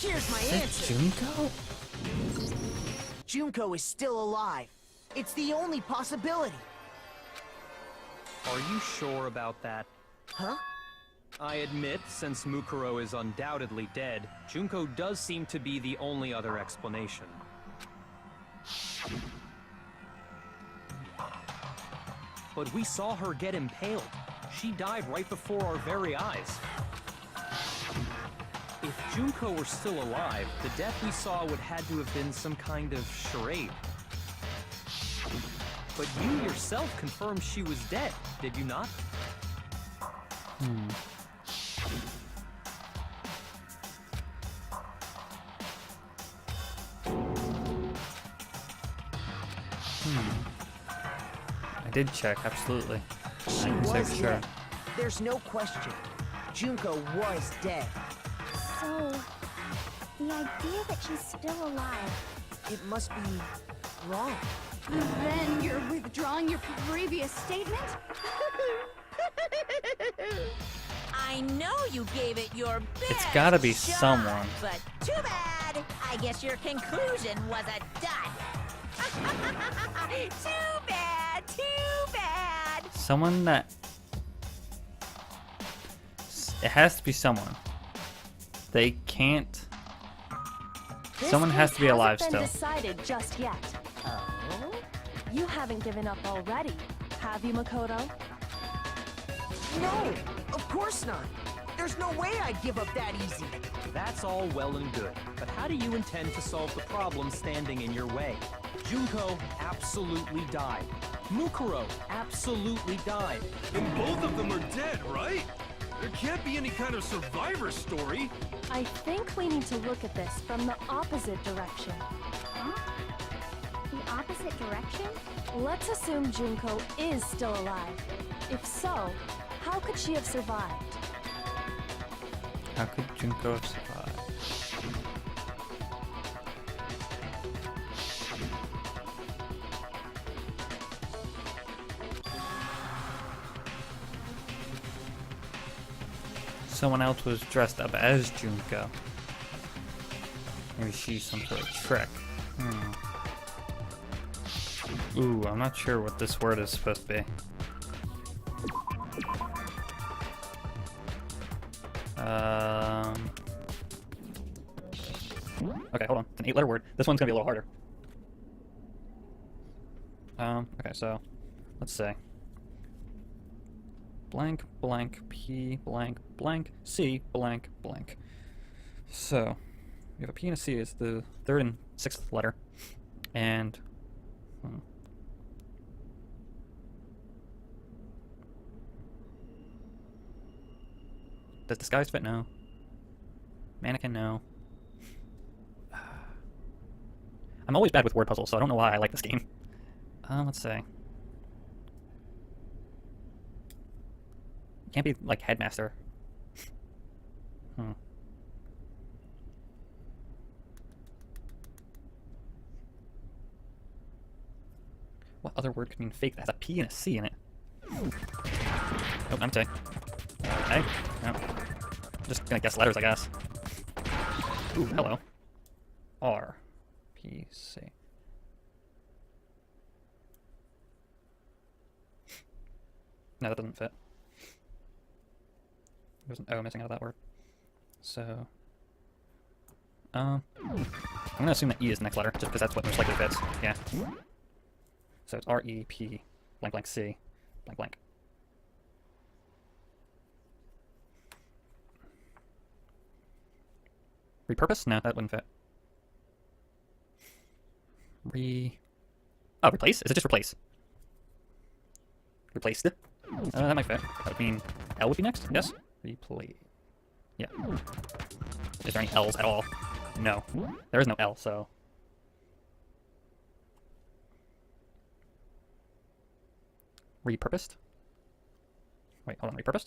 Here's my Is it answer. Junko? Junko is still alive. It's the only possibility. Are you sure about that? Huh? I admit, since Mukuro is undoubtedly dead, Junko does seem to be the only other explanation. But we saw her get impaled. She died right before our very eyes. If Junko were still alive, the death we saw would had to have been some kind of charade. But you yourself confirmed she was dead, did you not? I did check, absolutely. She I'm was so sure. dead. There's no question. Junko was dead. So, the idea that she's still alive. It must be wrong. Then you're withdrawing your previous statement? I know you gave it your best It's gotta be shot, someone. But too bad. I guess your conclusion was a dud. Too bad, too bad. Someone that... It has to be someone. They can't... Someone has to be alive This still. hasn't been decided just yet. Oh? You haven't given up already, have you, Makoto? No, of course not. There's no way I'd give up that easy. That's all well and good, but how do you intend to solve the problem standing in your way? Junko absolutely died. Mukuro absolutely died. And both of them are dead, right? There can't be any kind of survivor story. I think we need to look at this from the opposite direction. Huh? The opposite direction? Let's assume Junko is still alive. If so, how could she have survived? How could Junko survive? Someone else was dressed up as Junko. Maybe she's some sort of trick. Ooh, I'm not sure what this word is supposed to be. Okay, hold on. It's an 8-letter word. This one's gonna be a little harder. Okay, so let's say blank blank P blank blank C blank blank. So we have a P and a C is the 3rd and 6th letter, and does disguise fit? No. Mannequin? No. I'm always bad with word puzzles, so I don't know why I like this game. Let's say. Can't be like headmaster. What other word could mean fake that has a P and a C in it? Oh, empty. Okay. No. Just gonna guess letters, I guess. Ooh, hello. R. P. C. No, that doesn't fit. There's an O missing out of that word. So... I'm gonna assume that E is the next letter, just because that's what most likely fits. Yeah. So it's R-E-P blank blank C blank blank. Repurpose? No, that wouldn't fit. Oh, replace? Is it just replace? Replaced? That might fit. That would mean L would be next? Yes? Replace. Yeah. Is there any L's at all? No. There is no L, so... Repurposed? Wait, hold on, repurposed?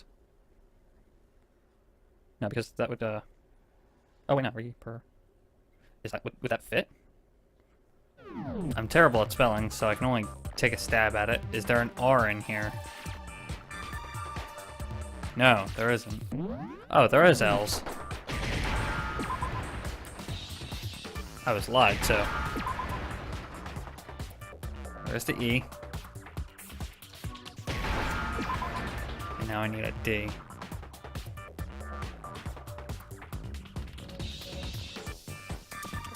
No, because that would, Oh, wait, no, Is that, would that fit? I'm terrible at spelling, so I can only take a stab at it. Is there an R in here? No, there isn't. Oh, there is L's. I was lied to. There's the E. And now I need a D.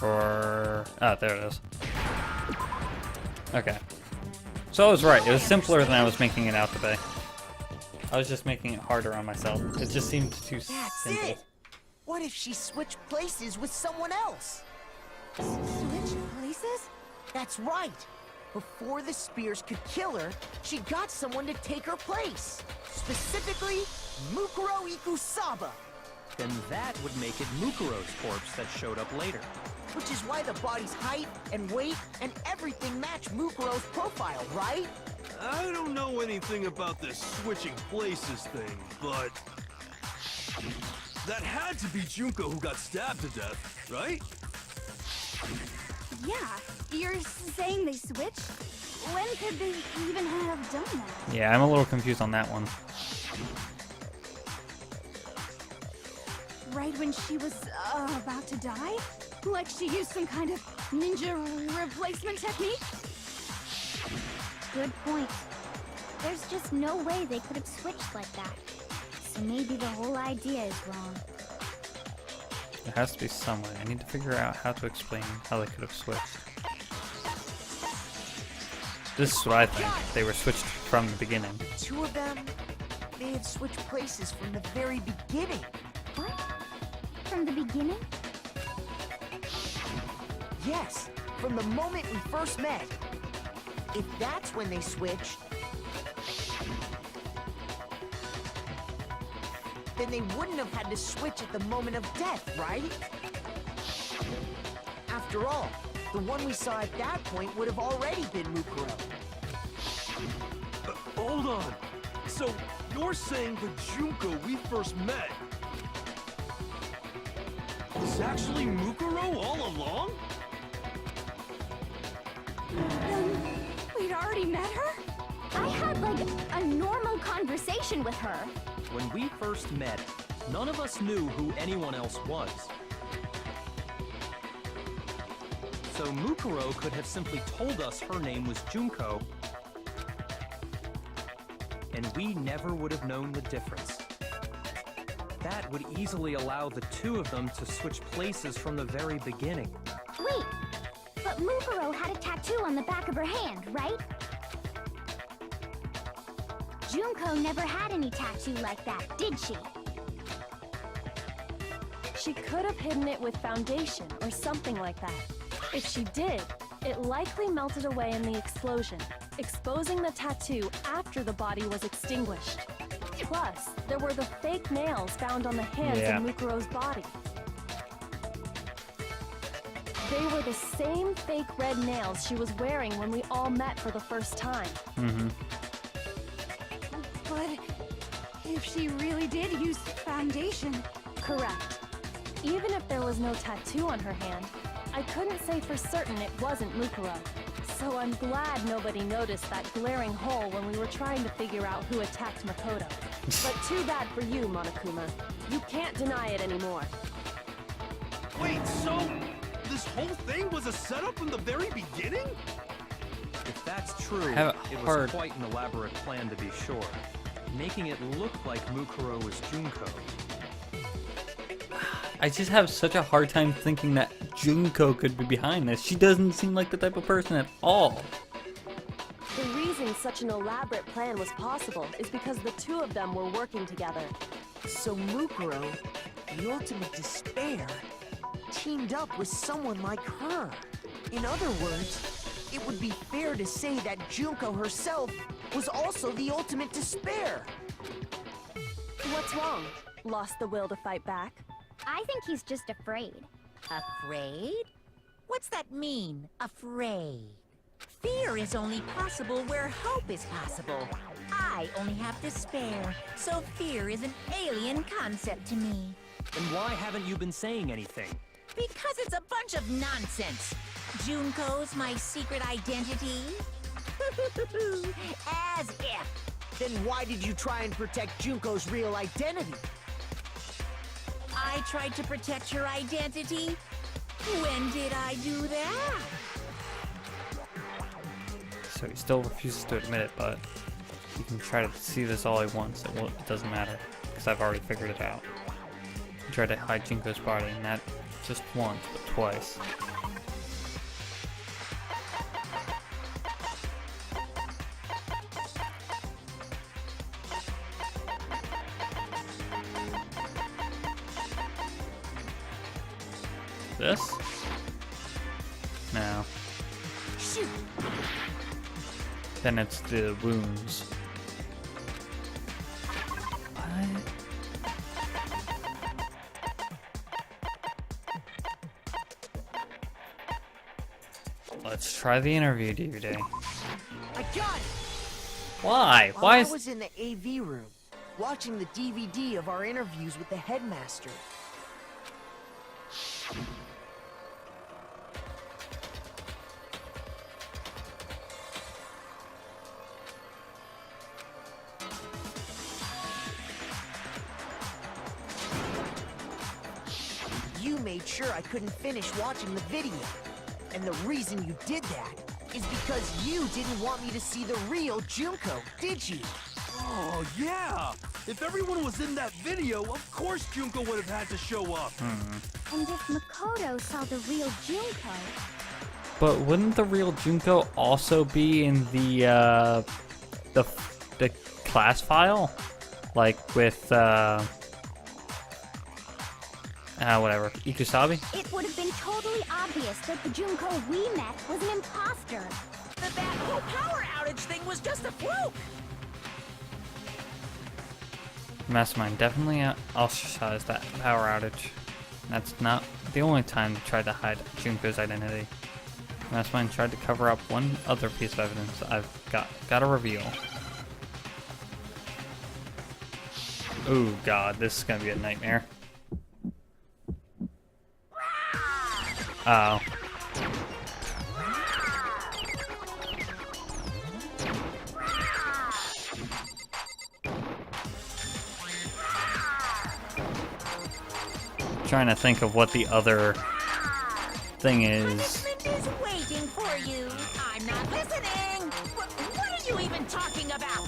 Or... ah, there it is. Okay. So I was right. It was simpler than I was making it out to be. I was just making it harder on myself. It just seemed too That's simple. it. What if she switched places with someone else? Switch places? That's right. Before the spears could kill her, she got someone to take her place. Specifically, Mukuro Ikusaba. Then that would make it Mukuro's corpse that showed up later. Which is why the body's height and weight and everything match Mukuro's profile, right? I don't know anything about this switching places thing, but... that had to be Junko who got stabbed to death, right? Yeah. You're saying they switched? When could they even have done that? Yeah, I'm a little confused on that one. Right when she was about to die? Like she used some kind of ninja replacement technique? Good point. There's just no way they could have switched like that. So maybe the whole idea is wrong. There has to be some way. I need to figure out how to explain how they could have switched. This is what I think. They were switched from the beginning. Two of them, they had switched places from the very beginning. What? From the beginning? Yes, from the moment we first met. If that's when they switched, then they wouldn't have had to switch at the moment of death, right? After all, the one we saw at that point would have already been Mukuro. Hold on. So, you're saying the Junko we first met was actually Mukuro all along? We'd already met her? I had like a normal conversation with her. When we first met, none of us knew who anyone else was. So Mukuro could have simply told us her name was Junko, and we never would have known the difference. That would easily allow the two of them to switch places from the very beginning. Wait, but Mukuro had a tattoo on the back of her hand, right? Junko never had any tattoo like that, did she? She could have hidden it with foundation or something like that. If she did, it likely melted away in the explosion, exposing the tattoo after the body was extinguished. Plus, there were the fake nails found on the hands of Mukuro's body. They were the same fake red nails she was wearing when we all met for the first time. Mm-hmm. But if she really did use foundation... Correct. Even if there was no tattoo on her hand, I couldn't say for certain it wasn't Mukuro. So I'm glad nobody noticed that glaring hole when we were trying to figure out who attacked Makoto. But too bad for you, Monokuma. You can't deny it anymore. Wait, so this whole thing was a setup from the very beginning? If that's true, I have it it hard. was quite an elaborate plan to be sure, making it look like Mukuro was Junko. I just have such a hard time thinking that Junko could be behind this. She doesn't seem like the type of person at all. The reason such an elaborate plan was possible is because the two of them were working together. So Mukuro, the ultimate despair, teamed up with someone like her. In other words, it would be fair to say that Junko herself was also the ultimate despair. What's wrong? Lost the will to fight back? I think he's just afraid. Afraid? What's that mean, afraid? Fear is only possible where hope is possible. I only have despair, so fear is an alien concept to me. Then why haven't you been saying anything? Because it's a bunch of nonsense. Junko's my secret identity? As if. Then why did you try and protect Junko's real identity? I tried to protect her identity? When did I do that? So he still refuses to admit it, but he can try to see this all he wants. It doesn't matter, because I've already figured it out. He tried to hide Junko's body, and not just once, but twice. This? No. Shoot! Then it's the wounds. What? Let's try the interview DVD. I got it! Why? While Why I is... was in the AV room, watching the DVD of our interviews with the headmaster. You made sure I couldn't finish watching the video. And the reason you did that is because you didn't want me to see the real Junko, did you? Oh, yeah! If everyone was in that video, of course Junko would have had to show up. And if Makoto saw the real Junko, But wouldn't the real Junko also be in the class file? Like with, whatever, Ikusabi? it would have been totally obvious that the Junko we met was an imposter. That whole power outage thing was just a fluke. Mastermind definitely ostracized that power outage. That's not the only time they tried to hide Junko's identity. Mastermind tried to cover up one other piece of evidence I've got a reveal. Oh god, this is gonna be a nightmare. Uh oh. Trying to think of what the other thing is. Punishment is waiting for you. I'm not listening. What are you even talking about?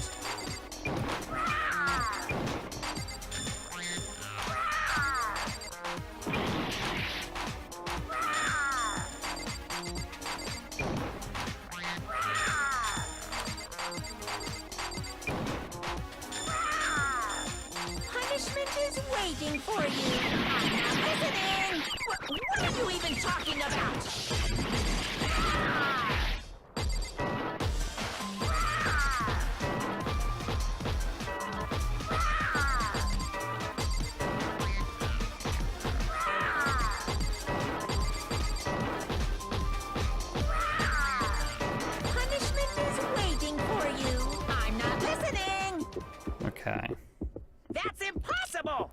Punishment is waiting for you. I'm not listening. What are you even talking about? Punishment is waiting for you. I'm not listening. Okay. That's impossible.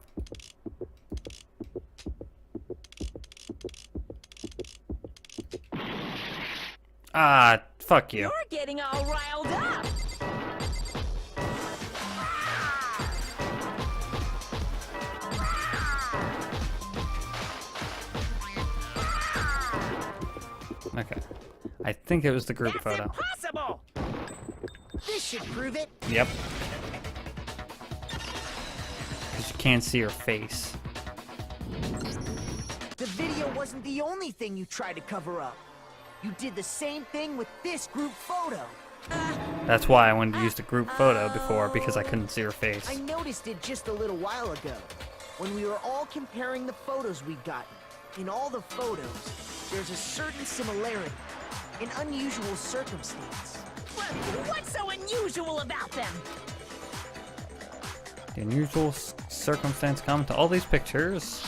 Ah, fuck you. You're getting all riled up. Okay. I think it was the group That's photo. impossible. This should prove it. Yep. Because you can't see her face. The video wasn't the only thing you tried to cover up. You did the same thing with this group photo. That's why I wanted to use the group photo before, because I couldn't see her face. I noticed it just a little while ago, when we were all comparing the photos we'd gotten. In all the photos, there's a certain similarity, an unusual circumstance. What's so unusual about them? The unusual circumstance common to all these pictures.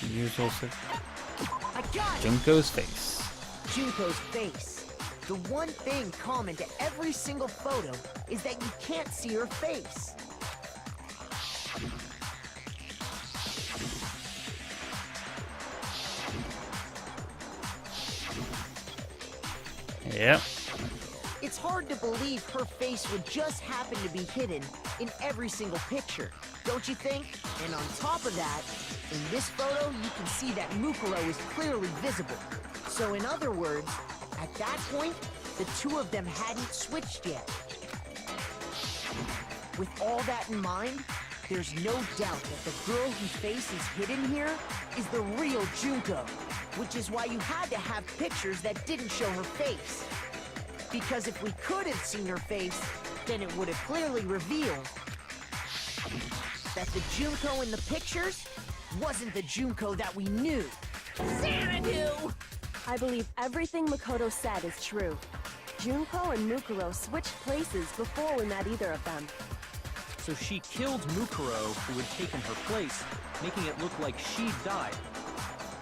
Unusual I got it! Junko's face. Junko's face. The one thing common to every single photo is that you can't see her face. Yep. It's hard to believe her face would just happen to be hidden in every single picture, don't you think? And on top of that, in this photo, you can see that Mukuro is clearly visible. So in other words, at that point, the two of them hadn't switched yet. With all that in mind, there's no doubt that the girl whose face is hidden here is the real Junko, which is why you had to have pictures that didn't show her face. Because if we could have seen her face, then it would have clearly revealed that the Junko in the pictures wasn't the Junko that we knew. Xanadu! I believe everything Makoto said is true. Junko and Mukuro switched places before we met either of them. So she killed Mukuro, who had taken her place, making it look like she'd died.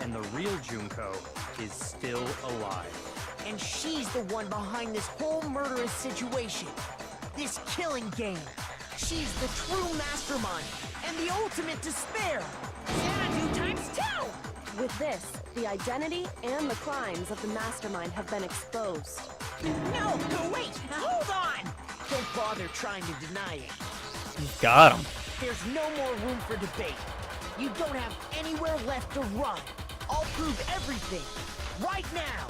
And the real Junko is still alive. And she's the one behind this whole murderous situation. This killing game. She's the true mastermind and the ultimate despair. Xanadu times 2! With this, the identity and the crimes of the Mastermind have been exposed. No, wait! Hold on! Don't bother trying to deny it. Got him. There's no more room for debate. You don't have anywhere left to run. I'll prove everything, right now.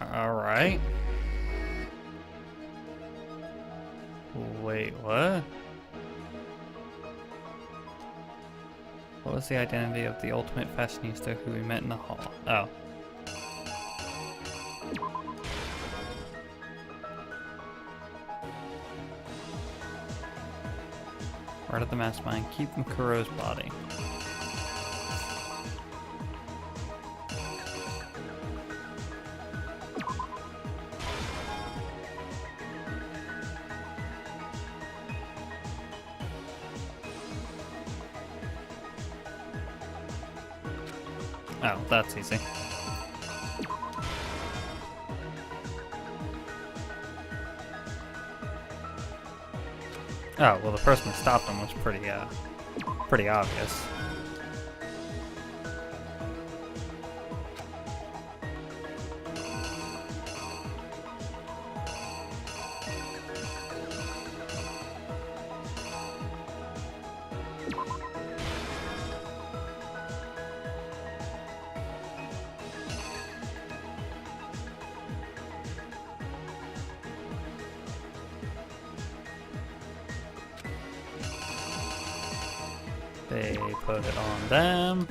Alright. Wait, what? What was the identity of the ultimate fashionista who we met in the hall? Oh. Part of the Mastermind, keep Mukuro's body. Oh, that's easy. Oh, well, the person who stopped him was pretty obvious. They put it on them.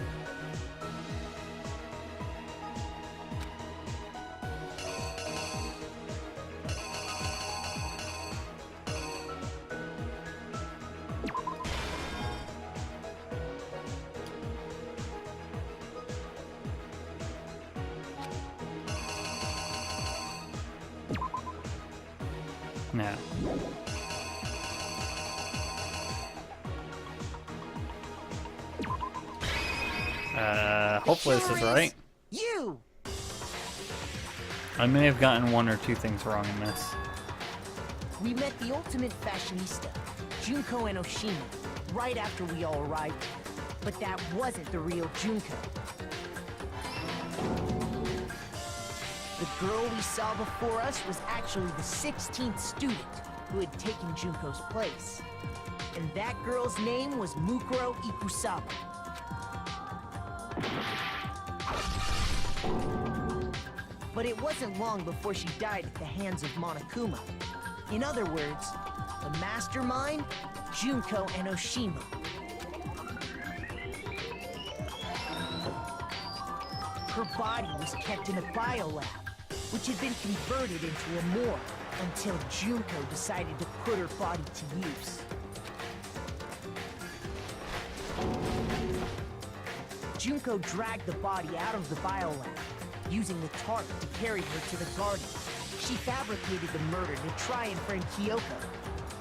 Now. Hopefully this is right. You! I may have gotten one or two things wrong in this. We met the ultimate fashionista, Junko and Oshima, right after we all arrived. But that wasn't the real Junko. The girl we saw before us was actually the 16th student who had taken Junko's place. And that girl's name was Mukuro Ikusawa. But it wasn't long before she died at the hands of Monokuma. In other words, the Mastermind, Junko, and Oshima. Her body was kept in a biolab, which had been converted into a morgue until Junko decided to put her body to use. Junko dragged the body out of the biolab, using the tarp to carry her to the garden. She fabricated the murder to try and friend Kyoko,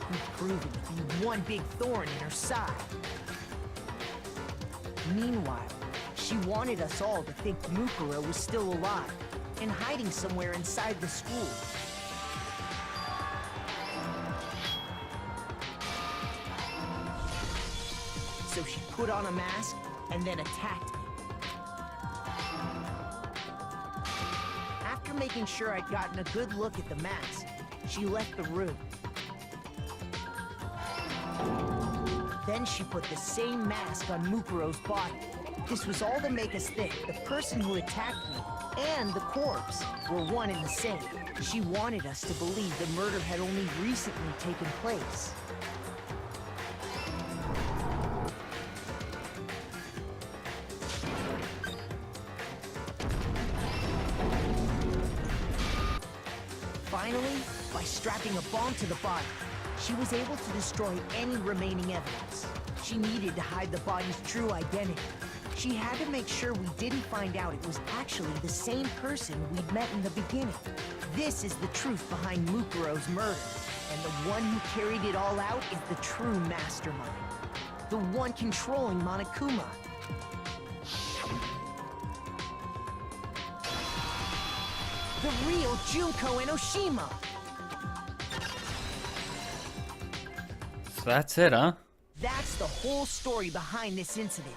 who'd proven to be one big thorn in her side. Meanwhile, she wanted us all to think Mukuro was still alive and hiding somewhere inside the school. So she put on a mask and then attacked me. After After making sure I'd gotten a good look at the mask, she left the room. Then she put the same mask on Mukuro's body. This was all to make us think the person who attacked me and the corpse were one and the same. She wanted us to believe the murder had only recently taken place. Finally, by strapping a bomb to the body, she was able to destroy any remaining evidence. She needed to hide the body's true identity. She had to make sure we didn't find out it was actually the same person we'd met in the beginning. This is the truth behind Mukuro's murder, and the one who carried it all out is the true mastermind. The one controlling Monokuma. The real Junko Enoshima! So that's it, huh? That's the whole story behind this incident.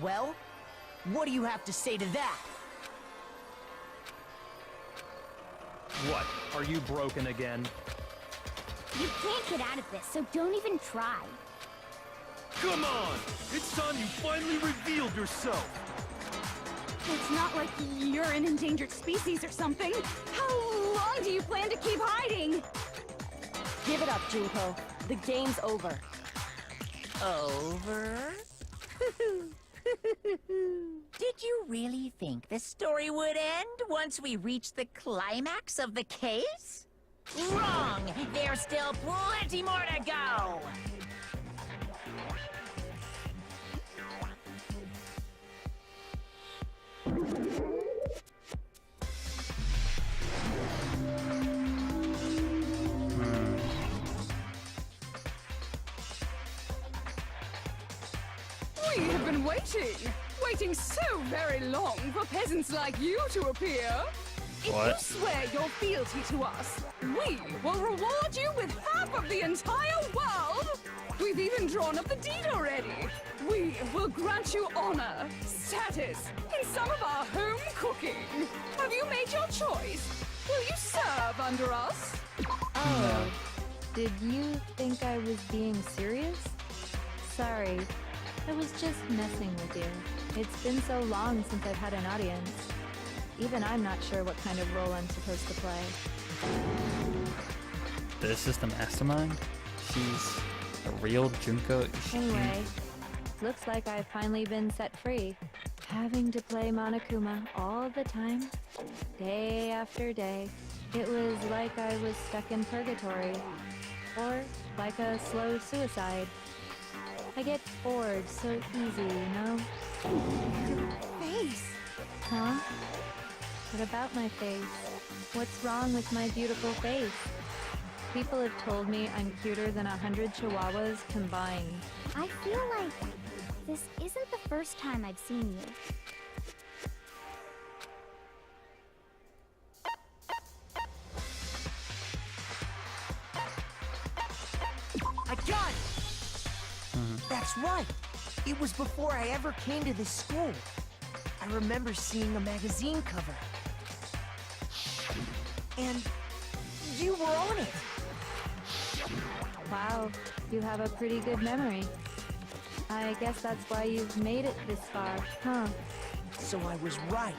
Well, what do you have to say to that? What? Are you broken again? You can't get out of this, so don't even try. Come on! It's time you finally revealed yourself! It's not like you're an endangered species or something. How long do you plan to keep hiding? Give it up, Junko. The game's over. Over? Did you really think the story would end once we reached the climax of the case? Wrong! There's still plenty more to go! We have been waiting so very long for peasants like you to appear. If What? you swear your fealty to us, we will reward you with half of the entire world. We've even drawn up the deed already. We will grant you honor, status, and some of our home cooking. Have you made your choice? Will you serve under us? Oh, did you think I was being serious? Sorry, I was just messing with you. It's been so long since I've had an audience. Even I'm not sure what kind of role I'm supposed to play. This is the mastermind? She's a real Junko. Anyway, looks like I've finally been set free. Having to play Monokuma all the time, day after day. It was like I was stuck in purgatory. Or like a slow suicide. I get bored so easy, you know? Face. Huh? What about my face? What's wrong with my beautiful face? People have told me I'm cuter than 100 chihuahuas combined. I feel like this isn't the first time I've seen you. I got it! That's right! It was before I ever came to this school. I remember seeing a magazine cover. And you were on it! Wow, you have a pretty good memory. I guess that's why you've made it this far, huh? So I was right.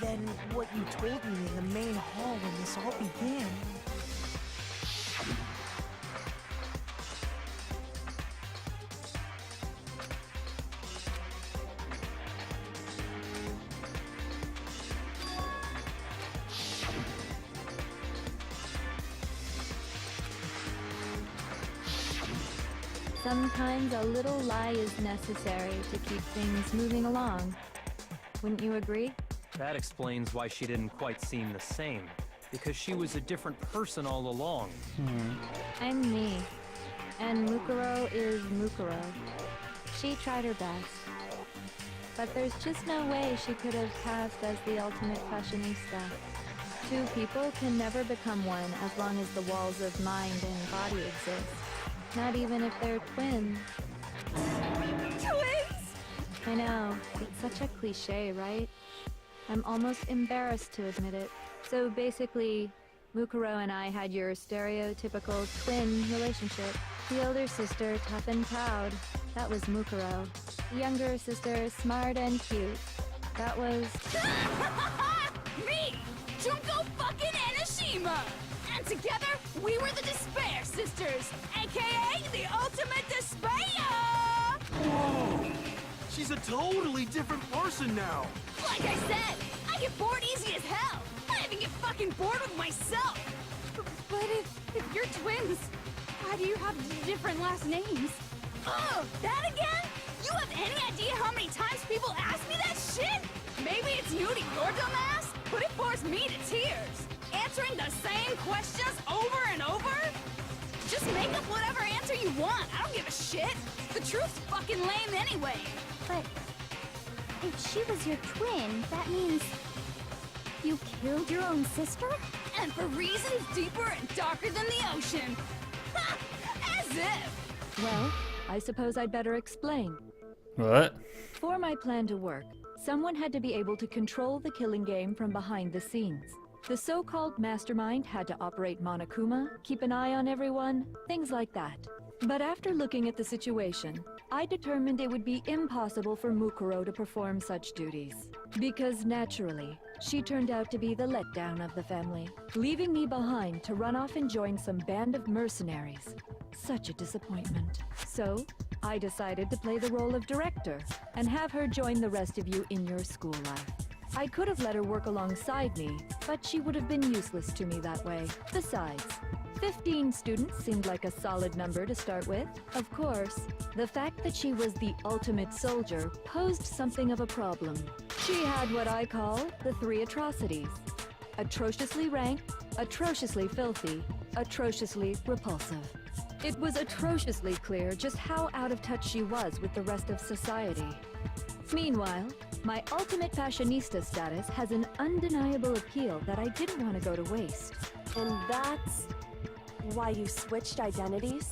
Then what you told me in the main hall when this all began... Sometimes a little lie is necessary to keep things moving along. Wouldn't you agree? That explains why she didn't quite seem the same. Because she was a different person all along. I'm me. And Mukuro is Mukuro. She tried her best. But there's just no way she could have passed as the ultimate fashionista. Two people can never become one as long as the walls of mind and body exist. Not even if they're twins. Twins! I know, it's such a cliche, right? I'm almost embarrassed to admit it. So basically, Mukuro and I had your stereotypical twin relationship. The older sister, tough and proud. That was Mukuro. The younger sister, smart and cute. That was... Me! Junko fucking Enoshima! And together, we were the Despair Sisters, aka the Ultimate Despair! Whoa! She's a totally different person now. Like I said, I get bored easy as hell. I even get fucking bored with myself. But if you're twins, why do you have different last names? Oh, that again? You have any idea how many times people ask me that shit? Maybe it's new to your dumbass, but it bores me to tears. Answering the same questions over and over? Just make up whatever answer you want. I don't give a shit. The truth's fucking lame anyway. But if she was your twin, that means you killed your own sister? And for reasons deeper and darker than the ocean. Ha! As if! Well, I suppose I'd better explain. What? For my plan to work, someone had to be able to control the killing game from behind the scenes. The so-called Mastermind had to operate Monokuma, keep an eye on everyone, things like that. But after looking at the situation, I determined it would be impossible for Mukuro to perform such duties. Because naturally, she turned out to be the letdown of the family, leaving me behind to run off and join some band of mercenaries. Such a disappointment. So, I decided to play the role of director and have her join the rest of you in your school life. I could have let her work alongside me, but she would have been useless to me that way. Besides, 15 students seemed like a solid number to start with. Of course, the fact that she was the ultimate soldier posed something of a problem. She had what I call the 3 atrocities. Atrociously rank, atrociously filthy, atrociously repulsive. It was atrociously clear just how out of touch she was with the rest of society. Meanwhile, my ultimate fashionista status has an undeniable appeal that I didn't want to go to waste. And that's why you switched identities?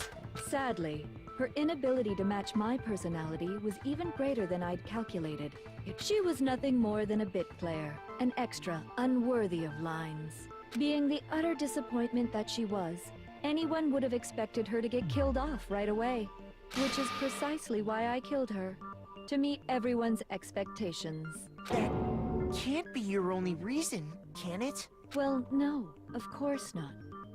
Sadly, her inability to match my personality was even greater than I'd calculated. She was nothing more than a bit player, an extra unworthy of lines. Being the utter disappointment that she was, anyone would have expected her to get killed off right away. Which is precisely why I killed her. To meet everyone's expectations. That can't be your only reason, can it? Well, no, of course not.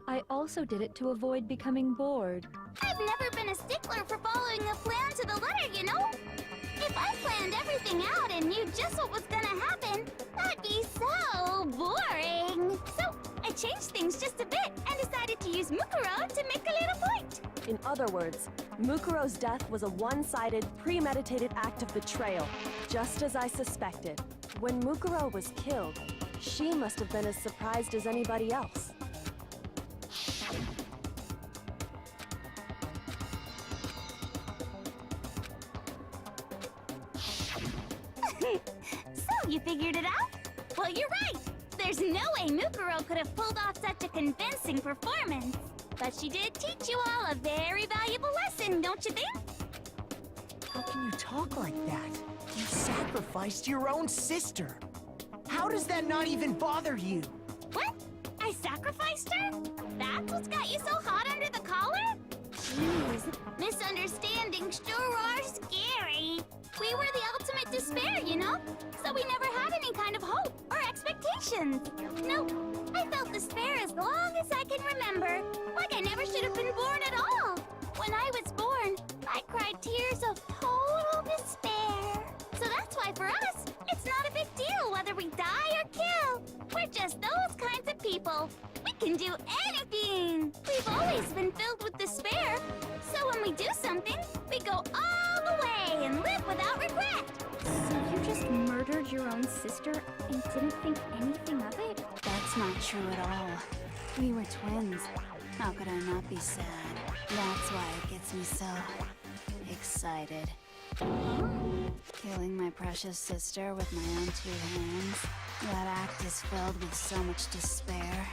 I also did it to avoid becoming bored. I've never been a stickler for following a plan to the letter, you know? If I planned everything out and knew just what was gonna happen, that'd be so boring. So I changed things just a bit and decided to use Mukuro to make a little point. In other words, Mukuro's death was a one-sided, premeditated act of betrayal, just as I suspected. When Mukuro was killed, she must have been as surprised as anybody else. So you figured it out? Well, you're right. There's no way Mukuro could have pulled off such a convincing performance. But she did teach you all a very valuable lesson, don't you think? How can you talk like that? You sacrificed your own sister. How does that not even bother you? What? I sacrificed her? That's what's got you so hot under the collar? Jeez, misunderstandings sure are scary. We were the ultimate despair, you know? So we never had any kind of hope or expectations. Nope, I felt despair as long as I can remember. Like I never should have been born at all. When I was born, I cried tears of total despair. So that's why for us, it's not a big deal whether we die or kill. We're just those kinds of people. We can do anything. We've always been filled with despair. So when we do something, we go all the way and live without regret. So you just murdered your own sister and didn't think anything of it? That's not true at all. We were twins. How could I not be sad? That's why it gets me so excited. Killing my precious sister with my own 2 hands. That act is filled with so much despair.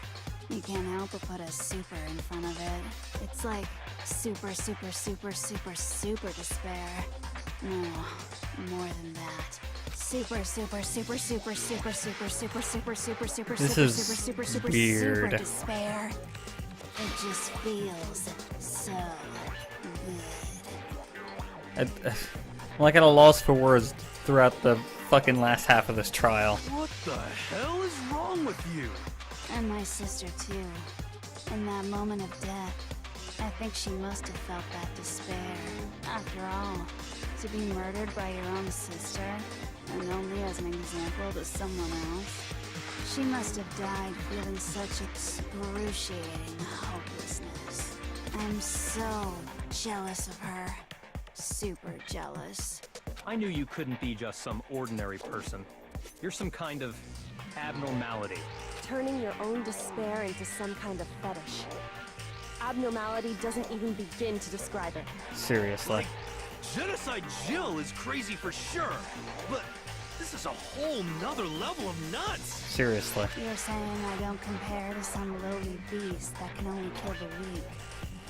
You can't help but put a super in front of it. It's like super, super, super, super, super despair. No, more than that. super, super, super, super, super, super, super, super, super, super, This super, is super, super, super, weird. super despair. It just feels so good. I'm like at a loss for words throughout the fucking last half of this trial. What the hell is wrong with you? And my sister too. In that moment of death, I think she must have felt that despair. After all, to be murdered by your own sister, and only as an example to someone else, she must have died feeling such excruciating hopelessness. I'm so jealous of her. Super jealous. I knew you couldn't be just some ordinary person. You're some kind of abnormality. Turning your own despair into some kind of fetish. Abnormality doesn't even begin to describe it. Seriously. Like, Genocide Jill is crazy for sure, but this is a whole nother level of nuts. Seriously. You're saying I don't compare to some lowly beast that can only kill the weak,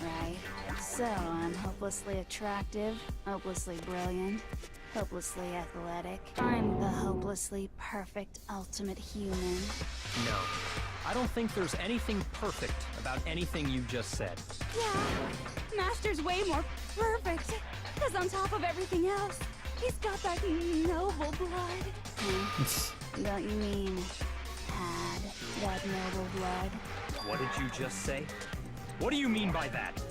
right? So I'm hopelessly attractive, hopelessly brilliant, hopelessly athletic. I'm the hopelessly perfect ultimate human. No. I don't think there's anything perfect about anything you just said. Yeah, Master's way more perfect. Because on top of everything else, he's got that noble blood. Don't you mean had that noble blood? What did you just say? What do you mean by that?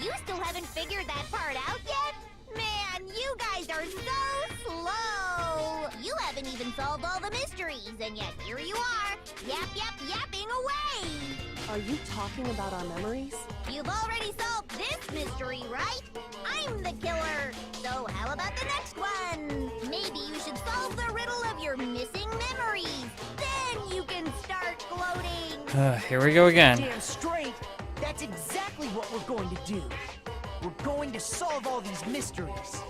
You still haven't figured that part out yet? Man, you guys are so slow! You haven't even solved all the mysteries, and yet here you are, yapping away! Are you talking about our memories? You've already solved this mystery, right? I'm the killer! So how about the next one? Maybe you should solve the riddle of your missing memories. Then you can start gloating! Here we go again. Damn straight, that's exactly what we're going to do. We're going to solve all these mysteries.